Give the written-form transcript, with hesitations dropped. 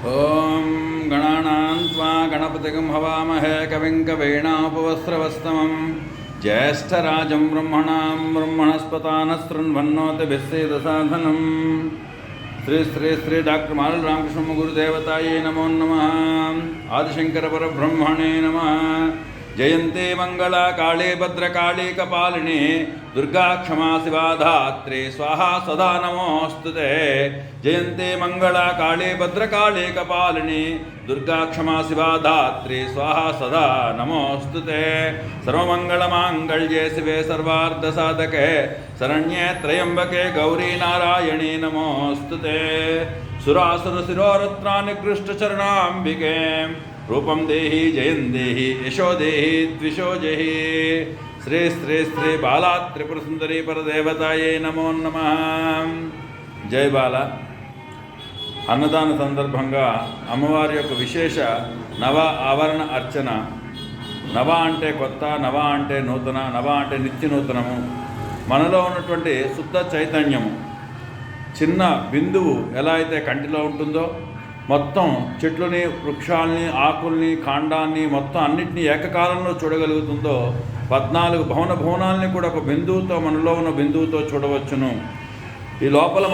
ఓం గణానాం త్వా గణపతిగం హవామహే కవిం కవీనాముపవస్త్రవస్తమం జ్యేష్ఠరాజం బ్రహ్మణాం బ్రహ్మణస్పతాన శృణ్వన్నోతిభిः సేదసాధనం. శ్రీ శ్రీ శ్రీ డాక్టర్ మాలల రామకృష్ణ గురుదేవతాయే నమో నమః. ఆదిశంకర పరబ్రహ్మణే నమః. జయంతే మంగళా కాళీ భద్రకాళీ కపాలిని దుర్గా క్షమా శివా ధాత్రి స్వాహా సదా నమోస్తుతే. జయంతే మంగళా కాళీ భద్రకాళీ కపాలిని దుర్గా క్షమా శివా ధాత్రి స్వాహా సదా నమోస్తుతే. సర్వమంగళమాంగళ్యే శివే సర్వార్ధసాధకే శరణ్యే త్రయంబకే గౌరీ నారాయణీ నమోస్తుతే. సురాసురశిరోరత్నా నికృష్టచరణాంబికే రూపం దేహి జయం దేహి యశో దేహి ద్విషో జహి. శ్రీ శ్రీ శ్రీ బాలా త్రిపుర సుందరీ పరదేవతాయే నమో నమః. జై బాల. అన్నదాన సందర్భంగా అమ్మవారి యొక్క విశేష నవ ఆవరణ అర్చన. నవ అంటే కొత్త, నవ అంటే నూతన, నవ అంటే నిత్య నూతనము. మనలో ఉన్నటువంటి శుద్ధ చైతన్యము చిన్న బిందువు ఎలా అయితే కంటిలో ఉంటుందో, మొత్తం చెట్లని, వృక్షాలని, ఆకుల్ని, కాండాన్ని మొత్తం అన్నింటినీ ఏకకాలంలో చూడగలుగుతుందో, 14 భువనాలని కూడా ఒక బిందువుతో, మనలో ఉన్న బిందువుతో చూడవచ్చును. ఈ లోపల